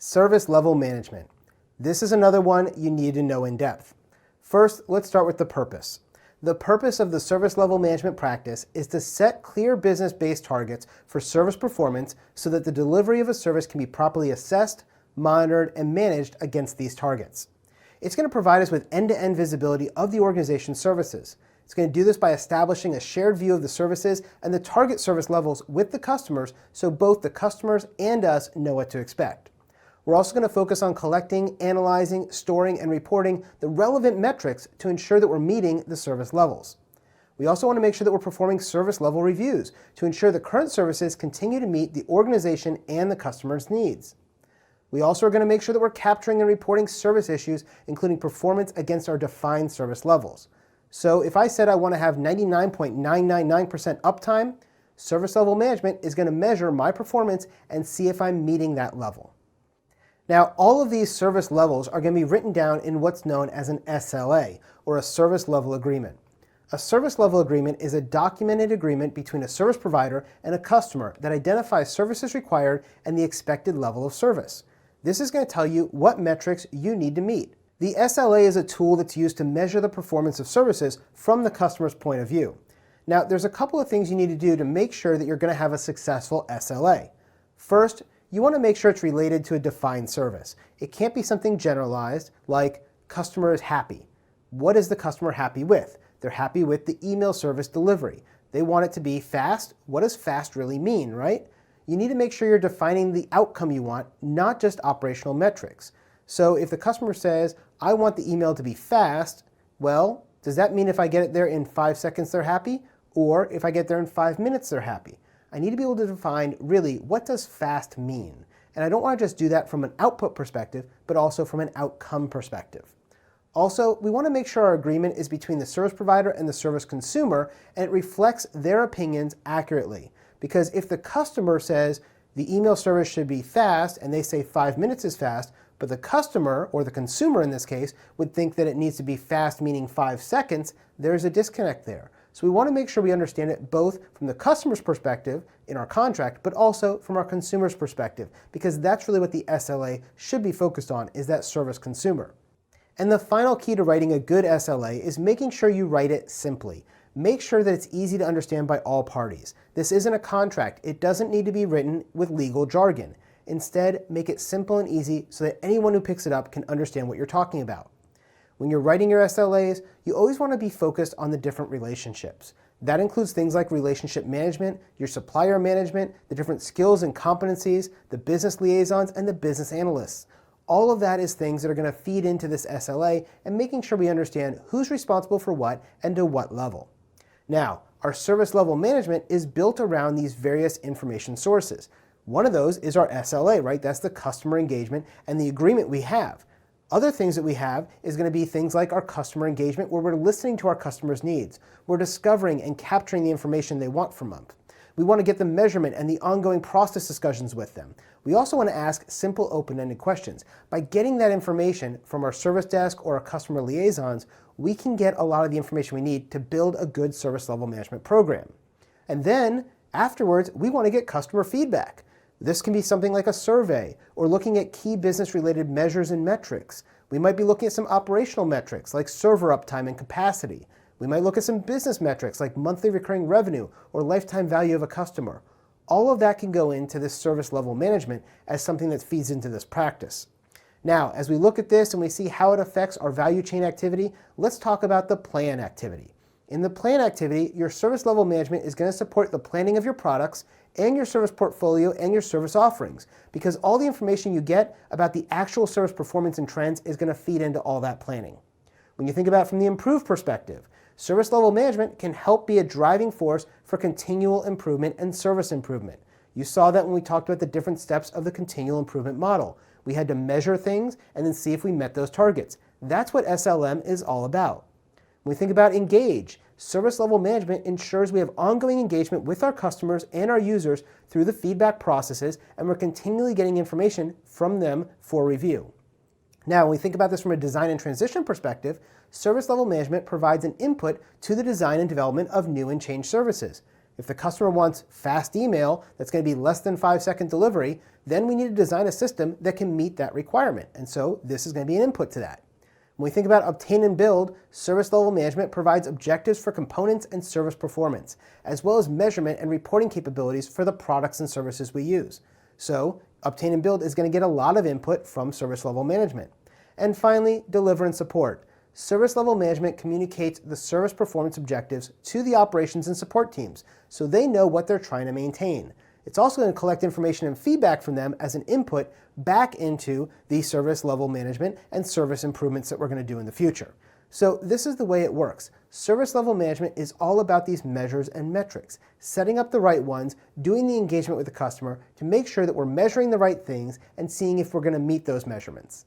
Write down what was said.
Service level management. This is another one you need to know in depth. First, let's start with the purpose. The purpose of the service level management practice is to set clear business-based targets for service performance so that the delivery of a service can be properly assessed, monitored, and managed against these targets. It's going to provide us with end-to-end visibility of the organization's services. It's going to do this by establishing a shared view of the services and the target service levels with the customers so both the customers and us know what to expect. We're also going to focus on collecting, analyzing, storing, and reporting the relevant metrics to ensure that we're meeting the service levels. We also want to make sure that we're performing service level reviews to ensure the current services continue to meet the organization and the customer's needs. We also are going to make sure that we're capturing and reporting service issues, including performance against our defined service levels. So if I said I want to have 99.999% uptime, service level management is going to measure my performance and see if I'm meeting that level. Now, all of these service levels are going to be written down in what's known as an SLA, or a service level agreement. A service level agreement is a documented agreement between a service provider and a customer that identifies services required and the expected level of service. This is going to tell you what metrics you need to meet. The SLA is a tool that's used to measure the performance of services from the customer's point of view. Now, there's a couple of things you need to do to make sure that you're going to have a successful SLA. First, you want to make sure it's related to a defined service. It can't be something generalized like customer is happy. What is the customer happy with? They're happy with the email service delivery. They want it to be fast. What does fast really mean, right? You need to make sure you're defining the outcome you want, not just operational metrics. So if the customer says, I want the email to be fast, well, does that mean if I get it there in 5 seconds they're happy? Or if I get there in 5 minutes they're happy? I need to be able to define really what does fast mean. And I don't want to just do that from an output perspective, but also from an outcome perspective. Also, we want to make sure our agreement is between the service provider and the service consumer, and it reflects their opinions accurately. Because if the customer says the email service should be fast, and they say 5 minutes is fast, but the customer, or the consumer in this case, would think that it needs to be fast, meaning 5 seconds, there's a disconnect there. So we want to make sure we understand it both from the customer's perspective in our contract, but also from our consumer's perspective, because that's really what the SLA should be focused on, is that service consumer. And the final key to writing a good SLA is making sure you write it simply. Make sure that it's easy to understand by all parties. This isn't a contract. It doesn't need to be written with legal jargon. Instead, make it simple and easy so that anyone who picks it up can understand what you're talking about. When you're writing your SLAs, you always want to be focused on the different relationships. That includes things like relationship management, your supplier management, the different skills and competencies, the business liaisons, and the business analysts. All of that is things that are going to feed into this SLA and making sure we understand who's responsible for what and to what level. Now, our service level management is built around these various information sources. One of those is our SLA, right? That's the customer engagement and the agreement we have. Other things that we have is going to be things like our customer engagement, where we're listening to our customers' needs. We're discovering and capturing the information they want from us. We want to get the measurement and the ongoing process discussions with them. We also want to ask simple open-ended questions. By getting that information from our service desk or our customer liaisons, we can get a lot of the information we need to build a good service level management program. And then afterwards, we want to get customer feedback. This can be something like a survey or looking at key business-related measures and metrics. We might be looking at some operational metrics like server uptime and capacity. We might look at some business metrics like monthly recurring revenue or lifetime value of a customer. All of that can go into this service level management as something that feeds into this practice. Now, as we look at this and we see how it affects our value chain activity, let's talk about the plan activity. In the plan activity, your service level management is going to support the planning of your products and your service portfolio and your service offerings, because all the information you get about the actual service performance and trends is going to feed into all that planning. When you think about it from the improved perspective, service level management can help be a driving force for continual improvement and service improvement. You saw that when we talked about the different steps of the continual improvement model. We had to measure things and then see if we met those targets. That's what SLM is all about. When we think about engage, service level management ensures we have ongoing engagement with our customers and our users through the feedback processes, and we're continually getting information from them for review. Now, when we think about this from a design and transition perspective, service level management provides an input to the design and development of new and changed services. If the customer wants fast email that's going to be less than 5-second delivery, then we need to design a system that can meet that requirement. And so this is going to be an input to that. When we think about obtain and build, service level management provides objectives for components and service performance, as well as measurement and reporting capabilities for the products and services we use. So obtain and build is going to get a lot of input from service level management. And finally, deliver and support. Service level management communicates the service performance objectives to the operations and support teams so they know what they're trying to maintain. It's also going to collect information and feedback from them as an input back into the service level management and service improvements that we're going to do in the future. So this is the way it works. Service level management is all about these measures and metrics, setting up the right ones, doing the engagement with the customer to make sure that we're measuring the right things and seeing if we're going to meet those measurements.